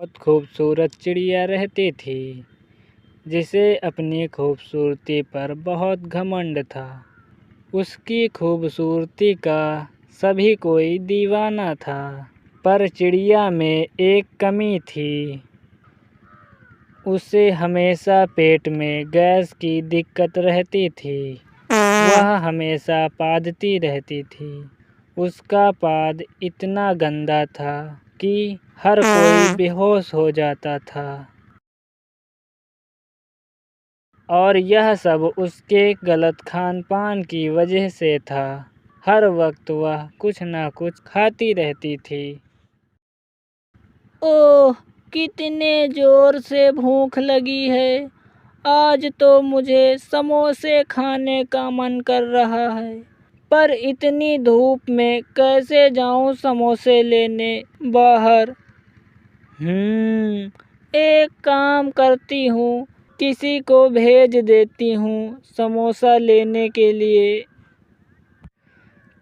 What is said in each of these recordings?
बहुत खूबसूरत चिड़िया रहती थी जिसे अपनी खूबसूरती पर बहुत घमंड था। उसकी खूबसूरती का सभी कोई दीवाना था। पर चिड़िया में एक कमी थी। उसे हमेशा पेट में गैस की दिक्कत रहती थी। वह हमेशा पादती रहती थी। उसका पाद इतना गंदा था कि हर कोई बेहोश हो जाता था। और यह सब उसके गलत खान पान की वजह से था। हर वक्त वह कुछ ना कुछ खाती रहती थी। ओह, कितने जोर से भूख लगी है। आज तो मुझे समोसे खाने का मन कर रहा है। पर इतनी धूप में कैसे जाऊं समोसे लेने बाहर। एक काम करती हूँ, किसी को भेज देती हूँ समोसा लेने के लिए।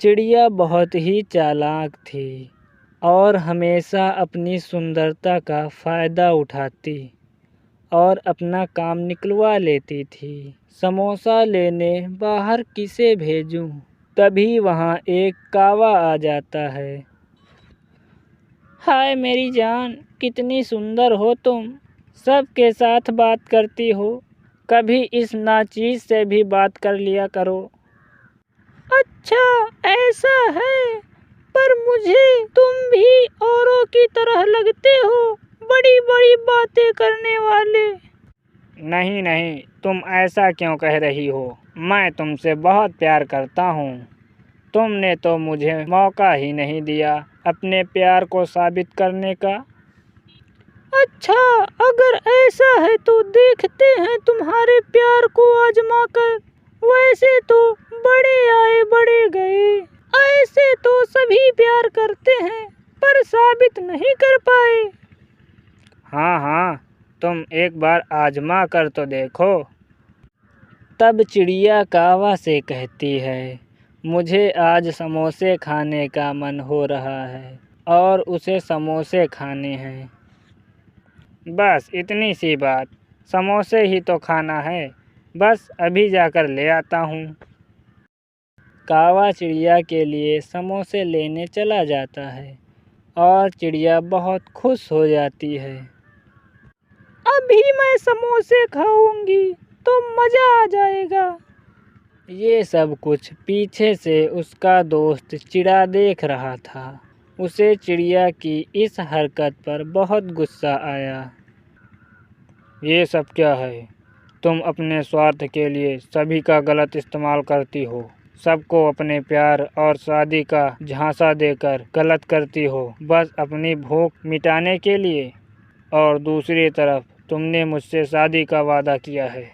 चिड़िया बहुत ही चालाक थी और हमेशा अपनी सुंदरता का फायदा उठाती और अपना काम निकलवा लेती थी। समोसा लेने बाहर किसे भेजूं? तभी वहाँ एक कौवा आ जाता है। हाय मेरी जान, कितनी सुंदर हो तुम। सबके साथ बात करती हो, कभी इस नाचीज से भी बात कर लिया करो। अच्छा ऐसा है, पर मुझे तुम भी औरों की तरह लगते हो, बड़ी बड़ी बातें करने वाले। नहीं नहीं, तुम ऐसा क्यों कह रही हो? मैं तुमसे बहुत प्यार करता हूँ। तुमने तो मुझे मौका ही नहीं दिया अपने प्यार को साबित करने का। अच्छा, अगर ऐसा है तो देखते हैं तुम्हारे प्यार को आजमा कर। वैसे तो बड़े आए बड़े गए, ऐसे तो सभी प्यार करते हैं, पर साबित नहीं कर पाए। हाँ हाँ, तुम एक बार आजमा कर तो देखो। तब चिड़िया कौवा से कहती है, मुझे आज समोसे खाने का मन हो रहा है और उसे समोसे खाने हैं। बस इतनी सी बात, समोसे ही तो खाना है। बस अभी जाकर ले आता हूँ। कौवा चिड़िया के लिए समोसे लेने चला जाता है और चिड़िया बहुत खुश हो जाती है। अभी मैं समोसे खाऊंगी तो मजा आ जाएगा। ये सब कुछ पीछे से उसका दोस्त चिड़ा देख रहा था। उसे चिड़िया की इस हरकत पर बहुत गुस्सा आया। ये सब क्या है? तुम अपने स्वार्थ के लिए सभी का गलत इस्तेमाल करती हो। सबको अपने प्यार और शादी का झांसा देकर गलत करती हो, बस अपनी भूख मिटाने के लिए। और दूसरी तरफ तुमने मुझसे शादी का वादा किया है।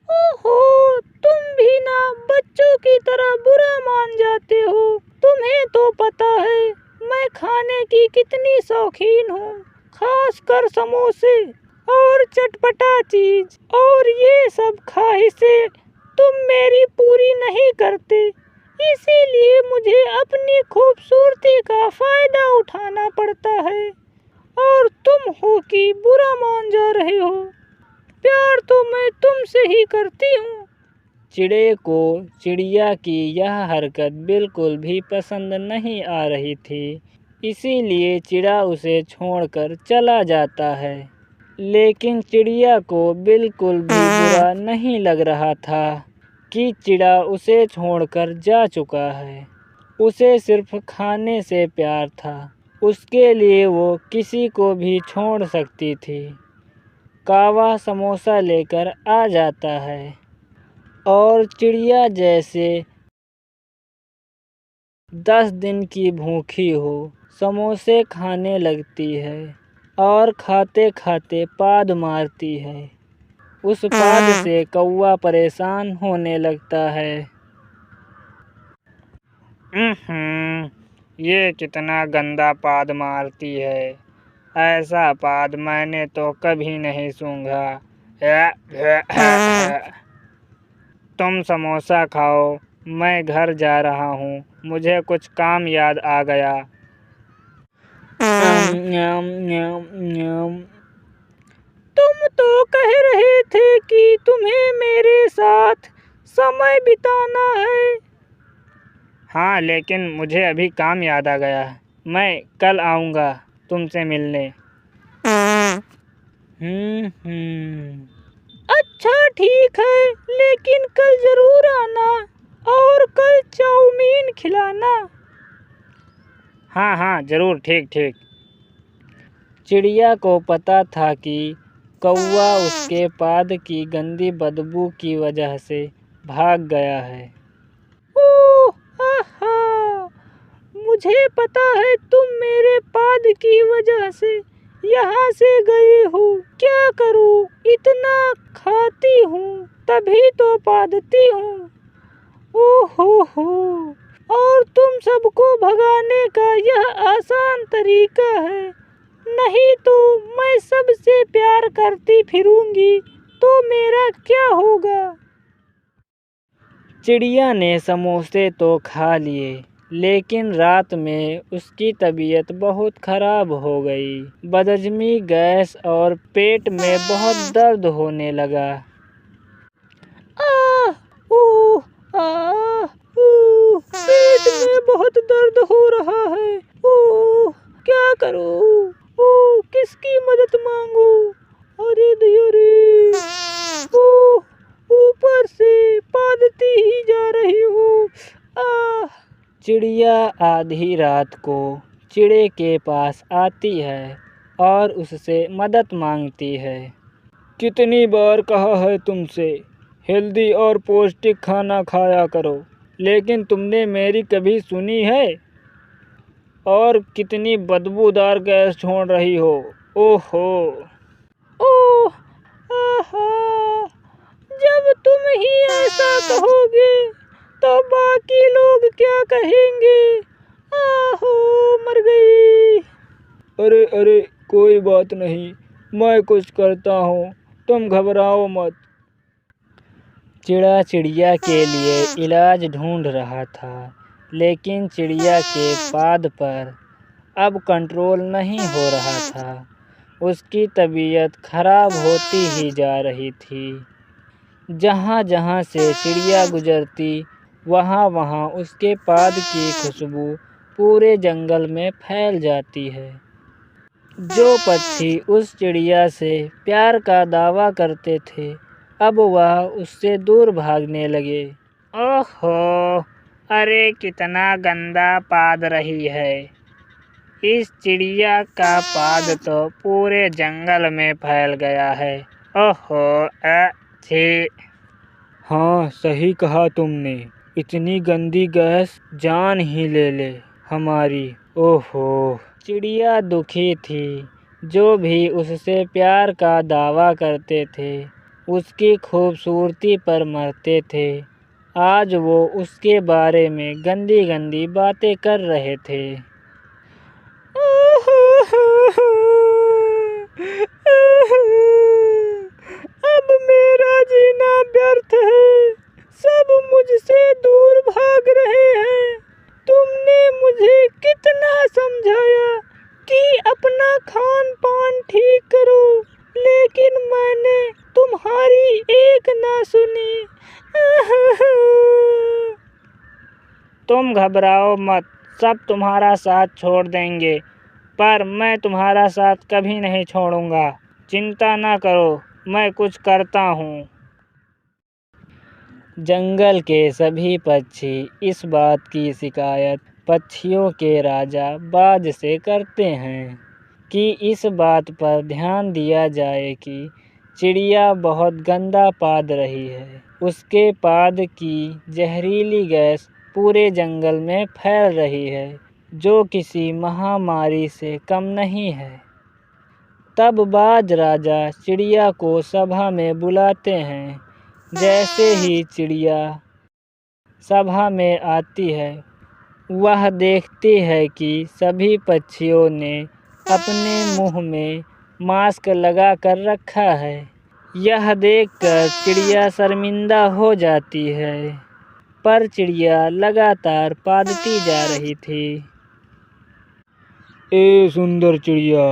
ओहो, तुम भी ना बच्चों की तरह बुरा मान जाते हो। तुम्हें तो पता है मैं खाने की कितनी शौकीन हूँ, खासकर समोसे और चटपटा चीज। और ये सब ख्वाहिशें तुम मेरी पूरी नहीं करते, इसीलिए मुझे अपनी खूबसूरती का फायदा उठाना पड़ता है। और तुम हो कि बुरा मान जा रहे हो। प्यार तो मैं तुमसे ही करती हूँ। चिड़े को चिड़िया की यह हरकत बिल्कुल भी पसंद नहीं आ रही थी, इसीलिए चिड़ा उसे छोड़कर चला जाता है। लेकिन चिड़िया को बिल्कुल भी बुरा नहीं लग रहा था कि चिड़ा उसे छोड़कर जा चुका है। उसे सिर्फ खाने से प्यार था। उसके लिए वो किसी को भी छोड़ सकती थी। कौवा समोसा लेकर आ जाता है और चिड़िया जैसे 10 दिन की भूखी हो समोसे खाने लगती है और खाते खाते पाद मारती है। उस पाद से कौवा परेशान होने लगता है। ये कितना गंदा पाद मारती है। ऐसा पाद मैंने तो कभी नहीं सूंघा। तुम समोसा खाओ, मैं घर जा रहा हूँ। मुझे कुछ काम याद आ गया। न्याम न्याम न्याम। तुम तो कह रहे थे कि तुम्हें मेरे साथ समय बिताना है। हाँ, लेकिन मुझे अभी काम याद आ गया। मैं कल आऊँगा तुमसे मिलने। अच्छा ठीक है, लेकिन कल जरूर आना और कल चाउमीन खिलाना। हाँ हाँ जरूर, ठीक ठीक। चिड़िया को पता था कि कौवा उसके पाद की गंदी बदबू की वजह से भाग गया है। ओह आहा, मुझे पता है तुम मेरे पाद की वजह से यहाँ से गए हो। क्या करूँ, इतना खाती हूँ तभी तो पादती हूँ। ओहो, और तुम सबको भगाने का यह आसान तरीका है। नहीं तो मैं सबसे प्यार करती फिरूंगी तो मेरा क्या होगा। चिड़िया ने समोसे तो खा लिए, लेकिन रात में उसकी तबीयत बहुत खराब हो गई। बदहजमी, गैस और पेट में बहुत दर्द होने लगा। पेट में बहुत दर्द हो रहा है। क्या करूँ? किसकी मदद मांगू? अरे दया रे, ऊपर से पादती ही जा रही हूँ। चिड़िया आधी रात को चिड़े के पास आती है और उससे मदद मांगती है। कितनी बार कहा है तुमसे, हेल्दी और पौष्टिक खाना खाया करो, लेकिन तुमने मेरी कभी सुनी है? और कितनी बदबूदार गैस छोड़ रही हो। ओहो। ओह आहा, जब तुम ही ऐसा कहोगे तो बाकी लोग क्या कहेंगे। आहो, मर गई। अरे अरे, कोई बात नहीं, मैं कुछ करता हूँ, तुम घबराओ मत। चिड़ा चिड़िया के लिए इलाज ढूंढ रहा था, लेकिन चिड़िया के पाद पर अब कंट्रोल नहीं हो रहा था। उसकी तबीयत खराब होती ही जा रही थी। जहाँ जहाँ से चिड़िया गुजरती, वहाँ वहाँ उसके पाद की खुशबू पूरे जंगल में फैल जाती है। जो पक्षी उस चिड़िया से प्यार का दावा करते थे, अब वह उससे दूर भागने लगे। ओहो, अरे कितना गंदा पाद रही है। इस चिड़िया का पाद तो पूरे जंगल में फैल गया है। ओहो, छी। हाँ, सही कहा तुमने। इतनी गंदी गैस जान ही ले हमारी। ओहो। चिड़िया दुखी थी। जो भी उससे प्यार का दावा करते थे, उसकी खूबसूरती पर मरते थे, आज वो उसके बारे में गंदी गंदी बातें कर रहे थे। अब मेरा जीना व्यर्थ है। सब मुझसे दूर भाग रहे हैं। तुमने मुझे कितना समझाया कि अपना खान पान ठीक करो, लेकिन मैंने तुम्हारी एक ना सुनी। तुम घबराओ मत, सब तुम्हारा साथ छोड़ देंगे, पर मैं तुम्हारा साथ कभी नहीं छोड़ूंगा। चिंता ना करो, मैं कुछ करता हूँ। जंगल के सभी पक्षी इस बात की शिकायत पक्षियों के राजा बाज से करते हैं कि इस बात पर ध्यान दिया जाए कि चिड़िया बहुत गंदा पाद रही है। उसके पाद की जहरीली गैस पूरे जंगल में फैल रही है, जो किसी महामारी से कम नहीं है। तब बाज राजा चिड़िया को सभा में बुलाते हैं। जैसे ही चिड़िया सभा में आती है, वह देखती है कि सभी पक्षियों ने अपने मुंह में मास्क लगा कर रखा है। यह देखकर चिड़िया शर्मिंदा हो जाती है, पर चिड़िया लगातार पादती जा रही थी। ए सुंदर चिड़िया,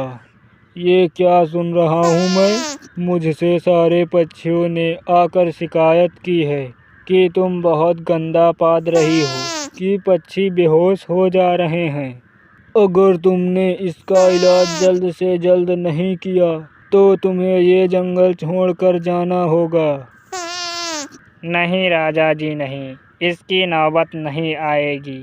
ये क्या सुन रहा हूँ मैं? मुझसे सारे पक्षियों ने आकर शिकायत की है कि तुम बहुत गंदा पाद रही हो, कि पक्षी बेहोश हो जा रहे हैं। अगर तुमने इसका इलाज जल्द से जल्द नहीं किया तो तुम्हें ये जंगल छोड़कर जाना होगा। नहीं राजा जी नहीं, इसकी नौबत नहीं आएगी।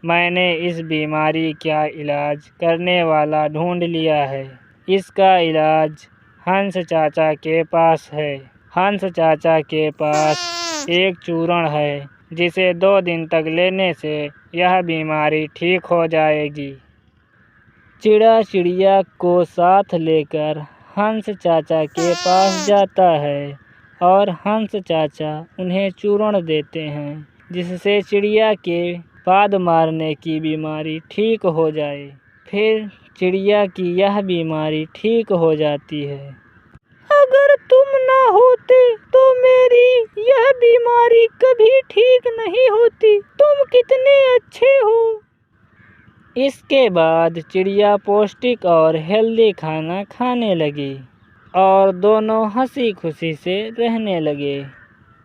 मैंने इस बीमारी का इलाज करने वाला ढूंढ लिया है। इसका इलाज हंस चाचा के पास है। हंस चाचा के पास एक चूर्ण है जिसे 2 दिन तक लेने से यह बीमारी ठीक हो जाएगी। चिड़ा चिड़िया को साथ लेकर हंस चाचा के पास जाता है और हंस चाचा उन्हें चूर्ण देते हैं जिससे चिड़िया के पाद मारने की बीमारी ठीक हो जाए। फिर चिड़िया की यह बीमारी ठीक हो जाती है। अगर तुम ना होते तो मेरी यह बीमारी कभी ठीक नहीं होती। तुम कितने अच्छे हो। इसके बाद चिड़िया पौष्टिक और हेल्दी खाना खाने लगी और दोनों हंसी खुशी से रहने लगे।